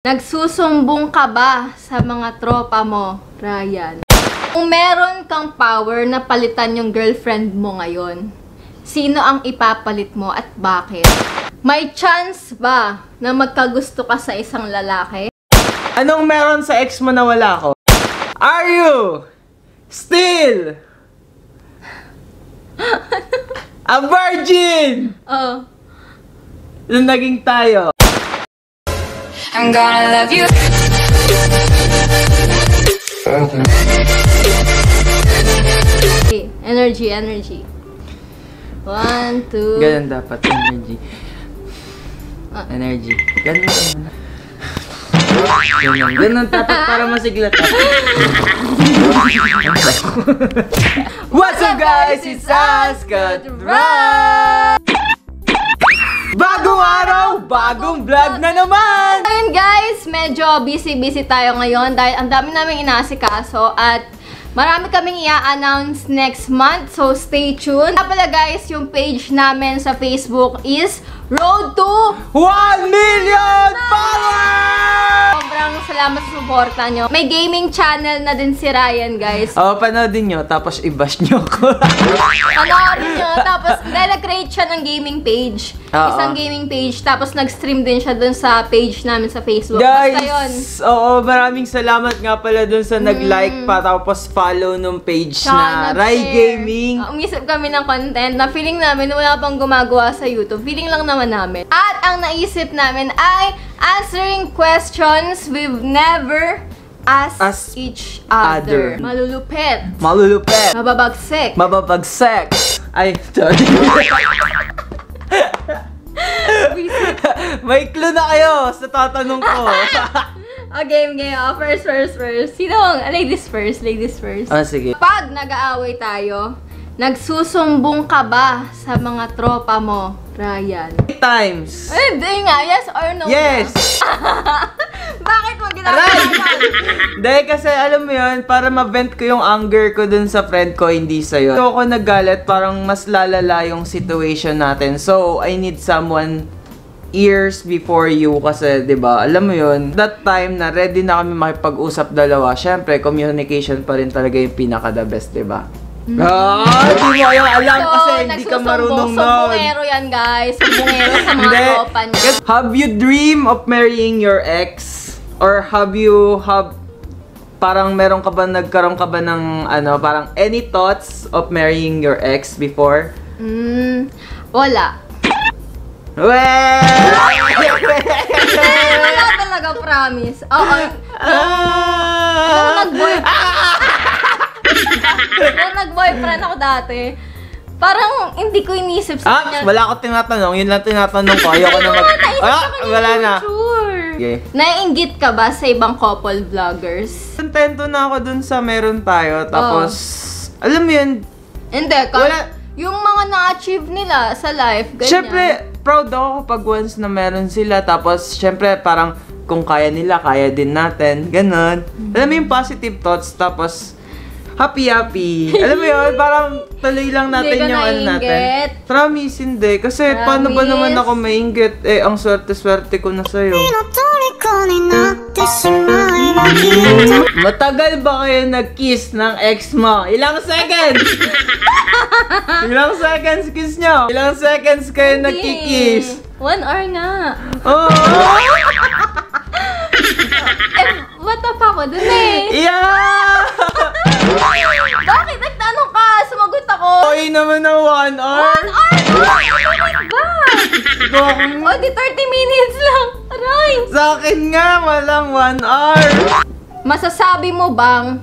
Nagsusumbong ka ba sa mga tropa mo, Ryan? Kung meron kang power na palitan yung girlfriend mo ngayon, sino ang ipapalit mo at bakit? May chance ba na magkagusto ka sa isang lalaki? Anong meron sa ex mo na wala ko? Are you still a virgin? Oh. Nung naging tayo. I'm gonna love you. Energy, energy. 1, 2. Ganun dapat, energy. Energy. Ganun naman. Ganun dapat para masigla tayo. What's up guys? It's Aska Ryan! Bagong araw, bagong vlog na naman! Ayun guys, medyo busy tayo ngayon dahil ang dami naming inaasikaso at marami kaming i-announce next month, so stay tuned. Pala guys, yung page namin sa Facebook is Road to 1 million followers! Sobrang salamat sa suporta nyo. May gaming channel na din si Ryan guys. Panoodin nyo, tapos i-bash nyo ko. Panoorin nyo, tapos dahil nag-create siya ng gaming page. Isang gaming page, tapos nag-stream din siya dun sa page namin sa Facebook. Guys, basta yun. Oo, maraming salamat nga pala dun sa nag-like pa, tapos follow nung page na Rai Gaming. Umisip kami ng content na feeling namin wala pang gumagawa sa YouTube. Feeling lang naman namin. At ang naisip namin ay answering questions we've never asked each other. Malulupit. Malulupit. Mababagsik. Mababagsik. Ay, sorry. May clue na kayo sa tatanong ko. Game. First. Sino? Ladies first. Sige. Pag nag-aaway tayo, nagsusumbong ka ba sa mga tropa mo, Ryan? 8 times. Hindi nga, yes or no? Yes! Bakit mo ginagawa? Dahil kasi alam mo yun, para ma-vent ko yung anger ko dun sa friend ko, hindi sa'yo. So ako naggalit, parang mas lalala yung situation natin. So, I need someone years before you kasi, 'di ba? Alam mo 'yun, that time na ready na kami makipag-usap dalawa. Syempre, communication pa rin talaga yung pinaka the best, 'di ba? Hindi mo yung alam kasi hindi ka marunong nun. Sumbongero yan, guys. Sumbongero sa mga tropa niya. Have you dream of marrying your ex? Or parang meron ka ba, nagkaroon ka ba ng parang any thoughts of marrying your ex before? Wala. Wala talaga, promise. Oo. Nung nag-boyfriend ako dati, parang hindi ko inisip sa kanya. Wala ako tinatanong. Yun lang tinatanong ko. Ayoko na wala na. Sure. Okay. Naiinggit ka ba sa ibang couple vloggers? Kontento na ako dun sa meron tayo. Tapos, alam mo yun. Hindi. Yung mga na-achieve nila sa life, ganyan. Siyempre, proud ako kapag once na meron sila. Tapos, siyempre, parang kung kaya nila, kaya din natin. Ganon. Alam mo yung positive thoughts. Tapos, happy. Alam mo yun, parang tuloy lang natin yung natin. Promise, hindi. Kasi, paano ba naman ako mainggit? Ang swerte-swerte ko na sa'yo. Matagal ba kayo nag-kiss ng ex mo? Ilang seconds? Ilang seconds kiss nyo? Ilang seconds kayo nagkikiss? 1 hour nga. Oh! Bata pa ako dun Yeah! Bakit? Nagtanong ka? Sumagot ako. Okay naman na 1 hour. 1 hour? O, di 30 minutes lang. Aray! Sa akin nga, walang 1 hour. Masasabi mo bang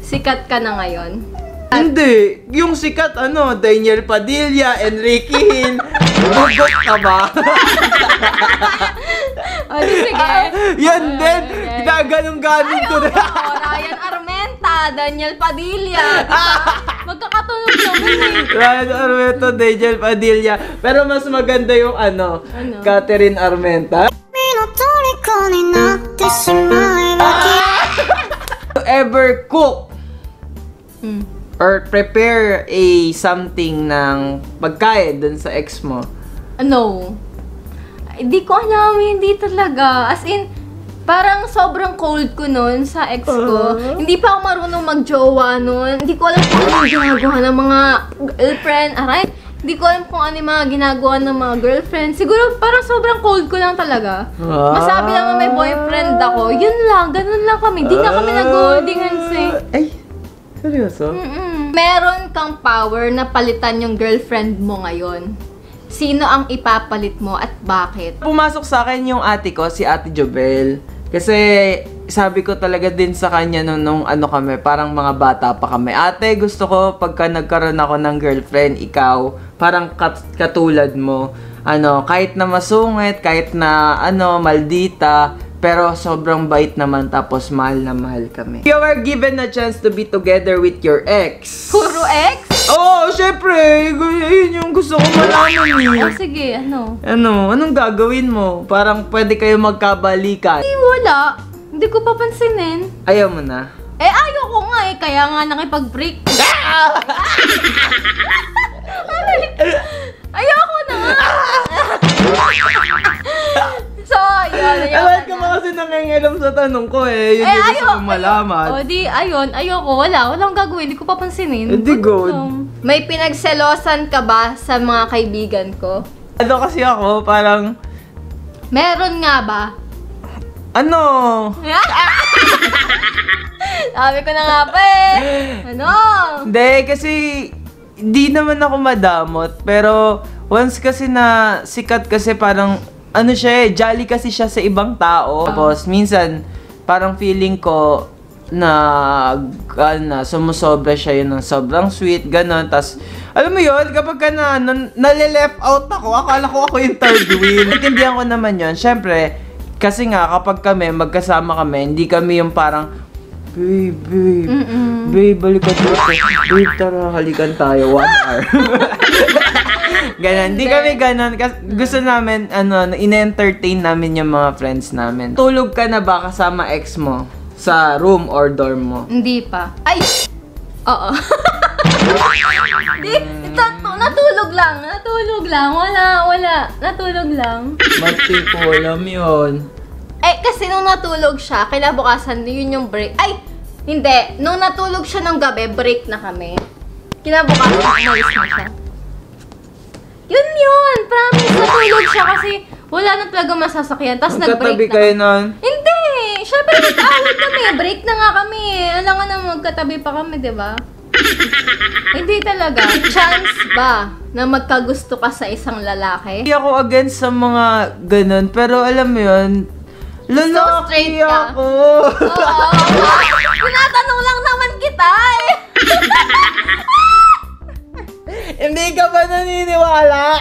sikat ka na ngayon? Hindi. Yung sikat, Daniel Padilla, Enrique Hill. Bugot ka ba? Sige. Yan din. Ginaganong-ganon ko na. Ryan Armenta, Daniel Padilla. Magkakatunog naman Ryan Armenta, Daniel Padilla. Pero mas maganda yung Catherine Armenta. Ever cook or prepare something ng pagkain dun sa ex mo? No. Hindi ko alam, hindi talaga. As in, Parang sobrang cold ko nun sa ex ko. Hindi pa ako marunong mag-jowa nun. Hindi ko alam kung ano yung ginagawa ng mga girlfriend. Aray, hindi ko alam kung ano yung mga ginagawa ng mga girlfriend. Siguro parang sobrang cold ko lang talaga. Masabi lang na may boyfriend ako. Yun lang, ganun lang kami. Hindi na kami nag-holding hands eh. Ay, seryoso? Meron kang power na palitan yung girlfriend mo ngayon. Sino ang ipapalit mo at bakit? Pumasok sa akin yung ate ko, si Ate Jobel. Kasi sabi ko talaga din sa kanya nung ano kami, parang mga bata pa kami. Ate, gusto ko pagka nagkaroon ako ng girlfriend, ikaw, parang katulad mo. Ano, kahit na masungit, kahit na maldita, pero sobrang bait naman, tapos mahal na mahal kami. You are given a chance to be together with your ex. Puro ex? Oo, syempre. Yun yung gusto ko malaman Oh, sige, ano? Anong gagawin mo? Parang pwede kayo magkabalikan. Wala. Hindi ko papansinin. Ayaw mo na? Ayoko nga eh. Kaya nga nakipag-break. Ayoko na nga. So, yun. Alay ka ba kasi nangingilam sa tanong ko eh. Yun yung gusto ko malaman. O, ayoko. Walang gagawin. Hindi ko papansinin. Hindi good. May pinagselosan ka ba sa mga kaibigan ko? Ano kasi ako, parang... Meron nga ba? Ano? Sabi ko na nga pa eh. Ano? Hindi, kasi... Di naman ako madamot. Pero, once kasi na sikat kasi parang... Ano siya eh, jolly kasi siya sa ibang tao. Tapos, minsan, parang feeling ko na sumusobra siya yun ng sobrang sweet, gano'n. Tapos, alam mo yun, kapag ka nale-left out akala ko ako yung third wheel. Naintindihan ko naman yun. Siyempre, kasi nga, kapag kami, magkasama kami, hindi kami yung parang, babe, balik ka dito. Babe, tara, halikan tayo, 1 hour. Ganon. Hindi kami ganon. Gusto namin, in-entertain namin yung mga friends namin. Tulog ka na ba kasama ex mo? Sa room or dorm mo? Hindi pa. Ay! Oo. Hindi. Natulog lang. Wala. Natulog lang. Mati ko, alam yun. Kasi nung natulog siya, kinabukasan, yun yung break. Ay! Hindi. Nung natulog siya ng gabi, break na kami. Kinabukasan, umalis na siya. Yun! Promise, natulog siya kasi wala na talaga masasakyan. Tapos nag-break Magkatabi na. kayo nun? Hindi! Siyempre, nag-away kami. Break na nga kami. Alam nga na magkatabi pa kami, di ba? Hindi talaga. Chance ba na magkagusto ka sa isang lalaki? Hindi ako against sa mga ganon. Pero alam mo yun, straight lalaki ka? ako. Oo. Tinatanong lang naman kita eh. Hindi ka ba naniniwala?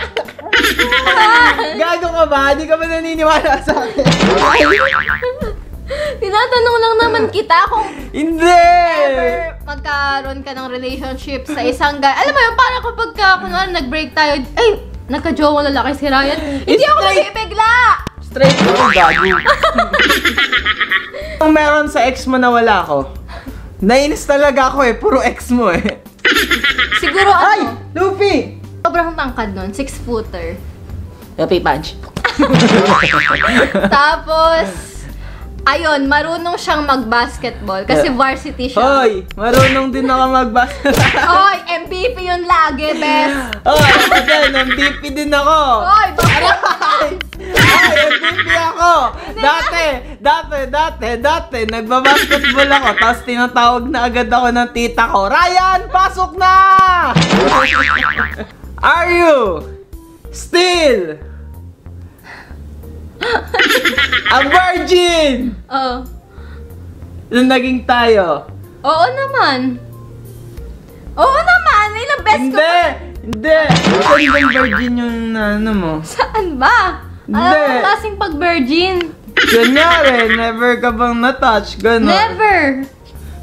Gago ka ba? Hindi ka ba naniniwala sa akin? Tinatanong lang naman kita kung Hindi! ever magkaroon ka ng relationship sa isang guy. Alam mo yun, parang kapag kunwari nag-break tayo, ay, nagka-jowa lalaki si Ryan. Hindi ako Straight. mabibigla! Straight ako, gago. Kung meron sa ex mo na wala ko, nainis talaga ako eh. Puro ex mo eh. Siguro Ay! ano, Luffy! sobrang tangkad nun, 6-footer. Luffy punch. Tapos, ayun, marunong siyang mag-basketball kasi varsity siya. Hoy! Marunong din ako mag-basketball. Hoy, MVP yun lagi, best. Hoy! Ako din, MVP din ako. Hoy, bakit? Ay, MVP ako! Dati, nagbabasketball ako, tapos tinatawag na agad ako ng tita ko, Ryan, pasok na! Are you still a virgin? Oh. Nung naging tayo. Oo naman. Ilang best ko pa. Hindi! Saan bang virgin yung ano mo? Saan ba? Hindi. Alam mo, klaseng pag-virgin. Kunyari, never ka bang na-touch? Gano'n. Never.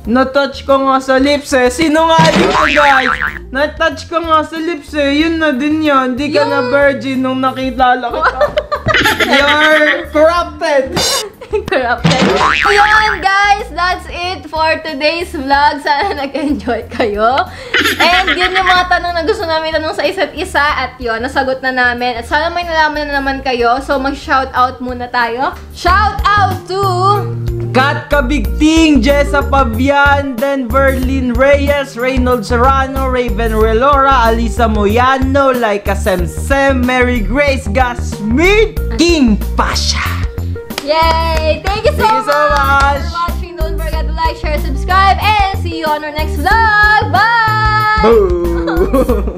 Na-touch ko nga sa lips eh. Sinungaling ko guys. Na-touch ko nga sa lips eh. Yun na din yun. Di ka na virgin nung nakilala kita. You're corrupted. Corrupted. Ayun, guys, that's it for today's vlog. Sana nag-enjoy kayo. And yun yung mga tanong na gusto namin tanong sa isa't isa. At yun, nasagot na namin. At sana may nalaman na naman kayo. So, mag-shoutout muna tayo. Shoutout to... Kat Kabigting, Jessa Pabian, Denver Lynn Reyes, Reynold Serrano, Raven Relora, Alisa Moyano, Laika Semsem, Mary Grace Gasmith, King Pasha. Yay! Thank you so much much for watching. Don't forget to like, share, subscribe, and see you on our next vlog. Bye! Boo!